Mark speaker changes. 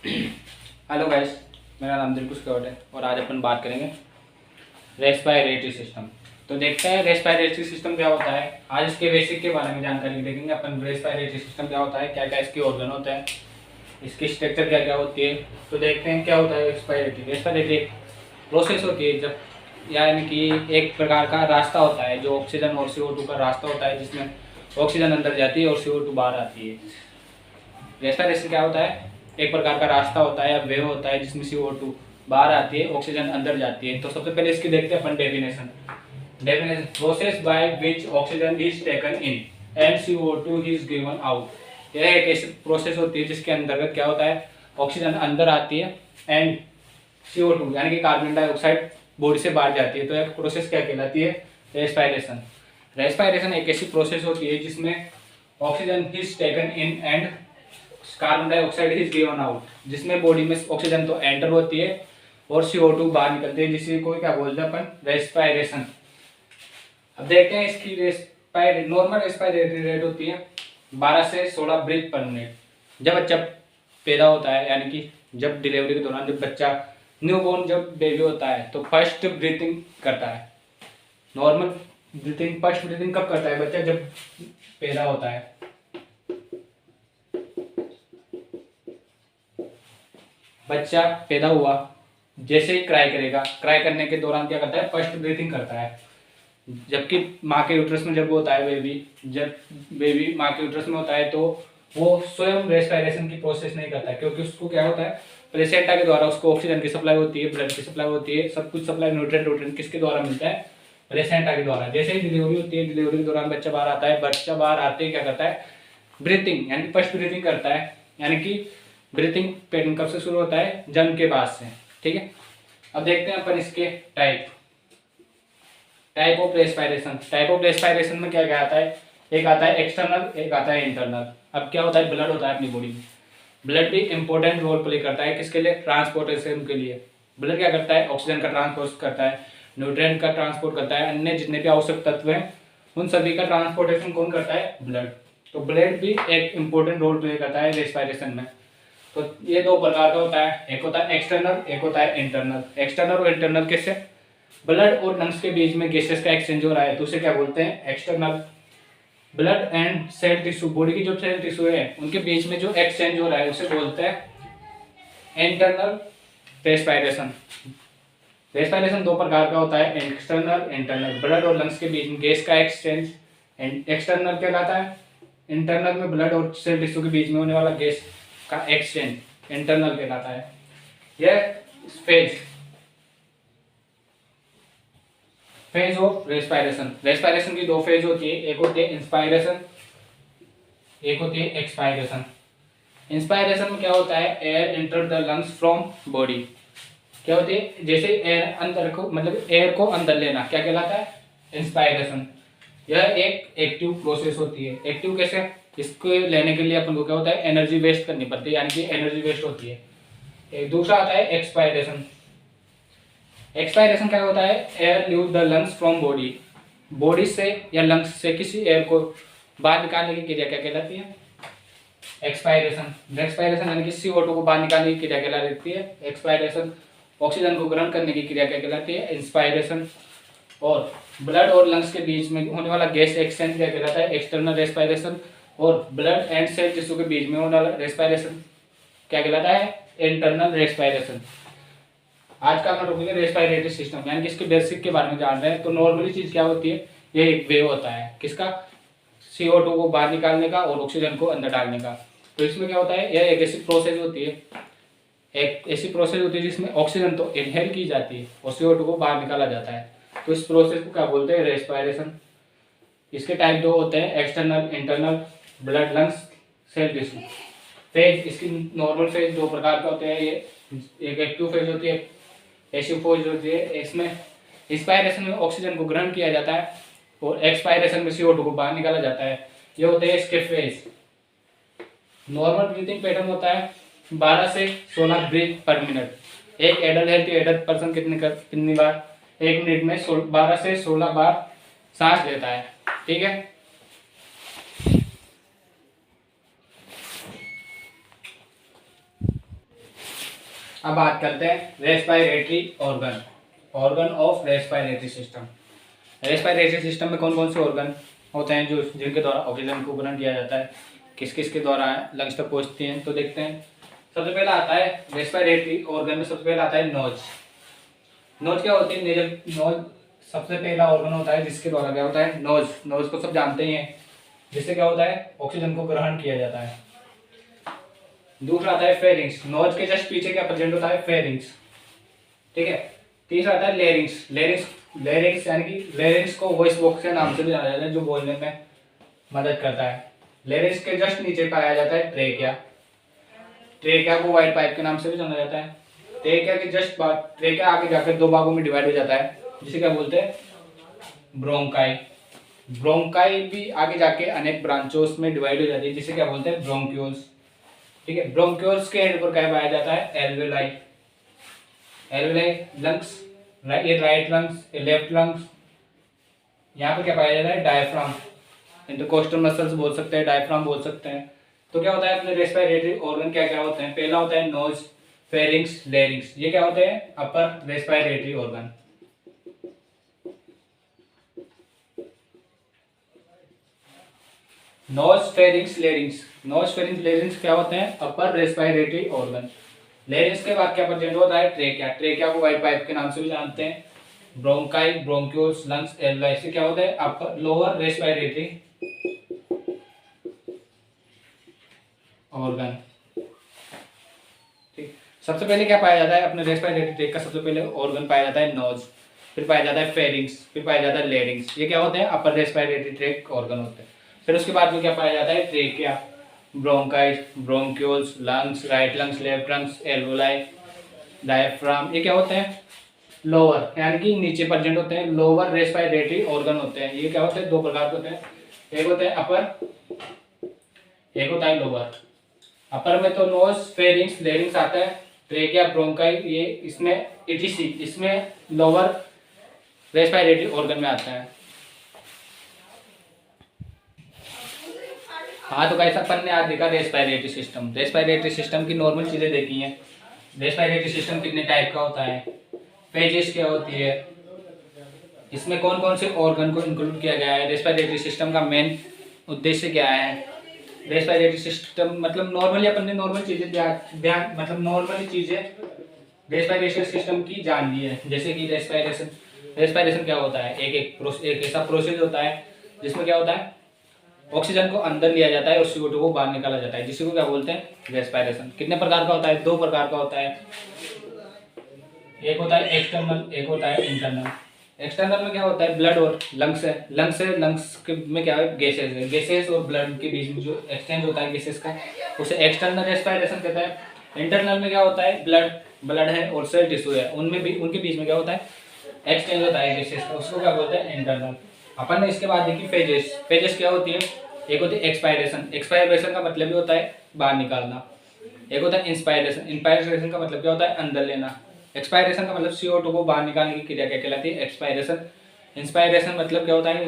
Speaker 1: Hello guys, मेरा नाम दिलकुश कौट है और आज अपन बात करेंगे रेस्पिरेटरी सिस्टम। तो देखते हैं रेस्पिरेटरी सिस्टम क्या होता है। आज इसके बेसिक के बारे में जानकारी देखेंगे अपन। रेस्पिरेटरी सिस्टम क्या होता है, क्या क्या इसके ऑर्गन होते हैं, इसकी स्ट्रक्चर क्या क्या होती है। तो देखते हैं क्या होता है रेस्पिरेटरी। रेस्पिरेटरी एक प्रोसेस होती है जब, यानी कि एक प्रकार का रास्ता होता है जो ऑक्सीजन और CO2 का रास्ता होता है, जिसमें ऑक्सीजन अंदर जाती है और CO2 बाहर आती है। रेस्पिरेशन क्या होता है, एक प्रकार का रास्ता होता है या वे होता है जिसमें CO2 बाहर आती है, ऑक्सीजन अंदर जाती है। तो सबसे पहले इसकी देखते हैं अपन definition. Process by which oxygen is taken in and CO2 is given out. यह एक ऐसी प्रोसेस होती है जिसके अंतर्गत क्या होता है, ऑक्सीजन अंदर आती है एंड CO2 यानी कि कार्बन डाइऑक्साइड बॉडी से बाहर जाती है। तो यह प्रोसेस क्या कहलाती है, रेस्पिरेशन। रेस्पिरेशन एक ऐसी प्रोसेस होती है जिसमें oxygen is taken in and carbon dioxide is given out, जिसमें बॉडी में ऑक्सीजन तो एंटर होती है और CO2 बाहर निकलती है, जिसे को क्या बोलते हैं अपन, रेस्पिरेशन। अब देखते हैं इसकी नॉर्मल रेस्पिरेटरी रेट होती है 12 से 16 ब्रीथ पर मिनट जब बच्चा पैदा होता है, यानी कि जब डिलीवरी के दौरान जब बच्चा न्यूबॉर्न जब बेबी होता है तो फर्स्ट ब्रीथिंग करता है। नॉर्मल ब्रीथिंग, फर्स्ट ब्रीथिंग कब करता है बच्चा, जब पैदा होता है। बच्चा पैदा हुआ जैसे ही क्राई करेगा, क्राई करने के दौरान क्या करता है, फर्स्ट ब्रीथिंग करता है। जबकि माँ के यूट्रस में जब होता है बेबी, जब बेबी माँ के यूट्रस में होता है तो वो स्वयं रेस्पिरेशन की प्रोसेस नहीं करता है, क्योंकि उसको क्या होता है, प्लेसेंटा के द्वारा उसको ऑक्सीजन की सप्लाई होती है, ब्लड की सप्लाई होती है, सब कुछ सप्लाई न्यूट्रिएंट किसके द्वारा मिलता है, प्लेसेंटा के द्वारा। जैसे ही डिलीवरी होती है, डिलीवरी के दौरान बच्चा बाहर आता है, बच्चा बाहर आते ही क्या करता है, ब्रीथिंग यानी फर्स्ट ब्रीथिंग करता है। यानी कि ब्रीथिंग पैटर्न कब से शुरू होता है, जन्म के बाद से। ठीक है, अब देखते हैं अपन इसके type of respiration. Type of respiration में क्या क्या आता है, एक आता है एक्सटर्नल, एक आता है इंटरनल। अब क्या होता है, ब्लड होता है अपनी बॉडी में, ब्लड भी इंपॉर्टेंट रोल प्ले करता है किसके लिए, ट्रांसपोर्टेशन के लिए। ब्लड क्या करता है, ऑक्सीजन का ट्रांसपोर्ट करता है, न्यूट्रिएंट का ट्रांसपोर्ट करता है, अन्य जितने भी आवश्यक तत्व हैं उन सभी का ट्रांसपोर्टेशन कौन करता है, ब्लड। तो ब्लड भी एक इंपॉर्टेंट रोल प्ले करता है रेस्पिरेशन में। तो ये दो प्रकार का होता है, एक होता है एक्सटर्नल, एक होता है इंटरनल। एक्सटर्नल और इंटरनल कैसे, ब्लड और लंग्स के बीच में गैसेस का एक्सचेंज हो रहा है तो उसे क्या बोलते हैं, external. Blood and cell tissue, body की जो सेल टिश्यू है उनके बीच में जो एक्सचेंज हो रहा है उसे बोलते हैं इंटरनल रेस्पिरेशन। रेस्पिरेशन दो प्रकार का होता है, एक्सटर्नल, इंटरनल। ब्लड और लंग्स के बीच में गैस का एक्सचेंज एक्सटर्नल कहलाता है, इंटरनल में ब्लड और सेल टिश्यू के बीच में होने वाला गैस का एक्सचेंज इंटरनल कहलाता है। यह फेज ऑफ रेस्पिरेशन। रेस्पिरेशन की दो फेज होती है, एक होती है इंस्पायरेशन, एक होती है एक्सपायरेशन। इंस्पायरेशन में क्या होता है, air enter the lungs from body. क्या होती है, जैसे एयर अंदर को, मतलब एयर को अंदर लेना, क्या कहलाता है, इंस्पायरेशन। यह एक एक्टिव प्रोसेस होती है। एक्टिव कैसे, इसको लेने के लिए अपन को क्या होता है, एनर्जी वेस्ट करनी पड़ती है, यानी कि एनर्जी वेस्ट होती है। एक दूसरा आता है एक्सपायरेशन। एक्सपायरेशन क्या होता है, air leave the lungs from body. Body से या लंग्स से किसी एयर को बाहर निकालने की क्रिया क्या कहलाती है, एक्सपायरेशन। एक्सपायरेशन यानी कि CO2 को बाहर निकालने की क्रिया कहलाती है एक्सपायरेशन। ऑक्सीजन को ग्रहण करने की क्रिया क्या कहलाती है, इंस्पायरेशन। और ब्लड और लंग्स के बीच में होने वाला गैस एक्सचेंज क्या कहलाता है, एक्सटर्नल रेस्पिरेशन। और ब्लड एंड सेल टिश्यू के बीच में होने वाला रेस्पिरेशन क्या कहलाता है, इंटरनल रेस्पिरेशन। आज का अपना टॉपिक है रेस्पिरेटरी सिस्टम, यानी कि इसके बेसिक के बारे में जान रहे हैं। तो नॉर्मली चीज क्या होती है, ये एक वेव होता है किसका, CO2 को बाहर निकालने का और ऑक्सीजन को अंदर डालने का। तो इसमें क्या होता है, यह एक ऐसी प्रोसेस होती है, एक ऐसी प्रोसेस होती है जिसमें ऑक्सीजन तो इनहेल की जाती है और CO2 को बाहर निकाला जाता है। तो इस प्रोसेस को क्या बोलते हैं, रेस्पिरेशन। इसके टाइप दो होते हैं, external, internal, blood, lungs, cell tissue. Phase, इसकी नॉर्मल फेज दो प्रकार का होते हैं, ये एक एक्टिव फेज होती है, पैसिव फेज होती है। इसमें इंस्पायरेशन में ऑक्सीजन को ग्रहण किया जाता है और एक्सपायरेशन में CO2 को बाहर निकाला जाता है। ये होते हैं इसके फेज। नॉर्मल ब्रीथिंग पैटर्न होता है 12 से 16 ब्रीथ पर मिनट। एक एडल्ट हेल्थी एडल्ट पर्सन कितनी बार एक मिनट में 12 से 16 बार सांस लेता है। ठीक है, अब बात करते हैं respiratory organ, organ of respiratory system. Respiratory system में कौन कौन से ऑर्गन होते हैं जो जिनके द्वारा ऑक्सीजन को ग्रहण किया जाता है, किस किस के द्वारा लंग्स तक पहुंचती हैं, तो देखते हैं। सबसे पहला आता है रेस्पिरेटरी ऑर्गन में, सबसे पहला आता है नोज। नोज क्या होती है? नेजल नोज सबसे पहला ऑर्गन होता है जिसके द्वारा क्या होता है, नोज। नोज को सब जानते ही हैं, जिससे क्या होता है, ऑक्सीजन को ग्रहण किया जाता है। दूसरा आता है फेरिंग्स, नोज के जस्ट पीछे क्या प्रेजेंट होता है, फेरिंग्स, ठीक है। तीसरा आता है लेरिंग्स, लेरिंग्स यानी कि लेरिंग्स को वॉइस बॉक्स के नाम से भी जाना जाता है, जो बोलने में मदद करता है। लेरिंग्स के जस्ट नीचे पाया जाता है ट्रेकिया, ट्रेकिया को वाइट पाइप के नाम से भी जाना जाता है। ट्रेकिया के जस्ट बाद ट्रेकिया आगे जाकर दो भागों में डिवाइड हो जाता है, जिसे क्या बोलते हैं, ब्रोंकाई। ब्रोंकाई भी आगे जाके अनेक ब्रांचोस में डिवाइड हो जाती है, जिसे क्या बोलते हैं, ब्रोंक्यूल्स, ठीक है। ब्रोंक्यूल्स के एंड पर क्या पाया जाता है, एल्वेलाई। एल्वेलाई लंग्स, ये राइट लंग्स, ये लेफ्ट लंग्स। यहाँ पर क्या पाया जाता है, डायफ्राम, इंटरकोस्टल मसल्स बोल सकते हैं, डायफ्राम बोल सकते हैं। तो क्या होता है अपने रेस्पिरेटरी ऑर्गन क्या क्या होते हैं, पहला होता है नोज, फेरिंग्स, लेरिंग्स, ये क्या होते हैं, upper respiratory organ. Nose, pharynx, larynx. Nose, pharynx, larynx क्या होते हैं, अपर रेस्पिरेटरी ऑर्गन। लेरिंग्स के बाद क्या प्रेजेंट होता है, ट्रेकिया। ट्रेकिया को वाइट पाइप के नाम से भी जानते हैं। ब्रोंकाई, ब्रोंक्यूल्स, लंग्स, एल्वेलाई से क्या होता है, अपर लोअर रेस्पिरेटरी ऑर्गन, ठीक। सबसे पहले क्या पाया जाता है अपने रेस्पिरेटरी ट्रैक्ट का, सबसे पहले ऑर्गन पाया जाता है नोज, फिर पाया जाता है फेरिंग्स, फिर पाया जाता है लेरिंग्स। ये क्या होते हैं, अपर रेस्पिरेटरी ट्रैक्ट ऑर्गन होते हैं। फिर उसके बाद में क्या पाया जाता है, trachea, bronchi, bronchioles, lungs, right lungs, left lungs, alveoli, diaphragm. ये क्या होते हैं, लोअर यानी कि नीचे प्रेजेंट होते हैं, लोअर रेस्पिरेटरी ऑर्गन होते हैं। ये क्या होते हैं, दो प्रकार के होते हैं, एक होता है अपर, एक होता है लोअर। अपर में तो नोज, फेरिंग्स, लेरिंग्स आता है, ट्रेकिया, ब्रोंकाई, ये इसमें इटीसी, इसमें लोअर रेस्पिरेटरी ऑर्गन में आता है। हाँ तो कैसा अपन ने आज देखा रेस्पिरेटरी सिस्टम। रेस्पिरेटरी सिस्टम की नॉर्मल चीजें देखी हैं। रेस्पिरेटरी सिस्टम कितने टाइप का होता है, फेजेस क्या होती है, इसमें कौन कौन से ऑर्गन को इंक्लूड किया गया है, रेस्पिरेटरी सिस्टम का मेन उद्देश्य क्या है। रेस्पिरेटरी सिस्टम मतलब नॉर्मली अपन ने नॉर्मल चीजें ध्यान मतलब नॉर्मली चीजें रेस्पिरेशन सिस्टम की जान ली है। जैसे कि रेस्पिरेशन क्या होता है, एक ऐसा प्रोसेस होता है जिसमें क्या होता है, ऑक्सीजन को अंदर लिया जाता है और CO2 को बाहर निकाला जाता है, जिसको क्या बोलते हैं, रेस्पिरेशन। कितने प्रकार का होता है, दो प्रकार का होता है, एक होता है एक्सटर्नल, एक होता है इंटरनल। एक्सटर्नल में क्या होता है, ब्लड और लंग्स है, लंग्स में क्या है, गैसेस है, गैसेस और ब्लड के बीच में जो एक्सचेंज होता है गैसेस का, उसे एक्सटर्नल रेस्पिरेशन कहता है। इंटरनल में क्या होता है, ब्लड है और सेल टिश्यू है, उनमें भी उनके बीच में क्या होता है, एक्सचेंज होता है गैसेस का, उसको क्या बोलते हैं, इंटरनल। अपन ने इसके बाद देखी फेजेस। फेजेस क्या होती है, एक होती है एक्सपायरेशन, एक्सपायरेशन का मतलब भी होता है बाहर निकालना। एक होता है इंस्पायरेशन, इंस्पायरेशन का मतलब क्या होता है, अंदर लेना। एक्सपायरेशन का मतलब CO2 को बाहर निकालने की क्रिया क्या कहलाती है, एक्सपायरेशन। इंस्पायरेशन मतलब क्या होता है,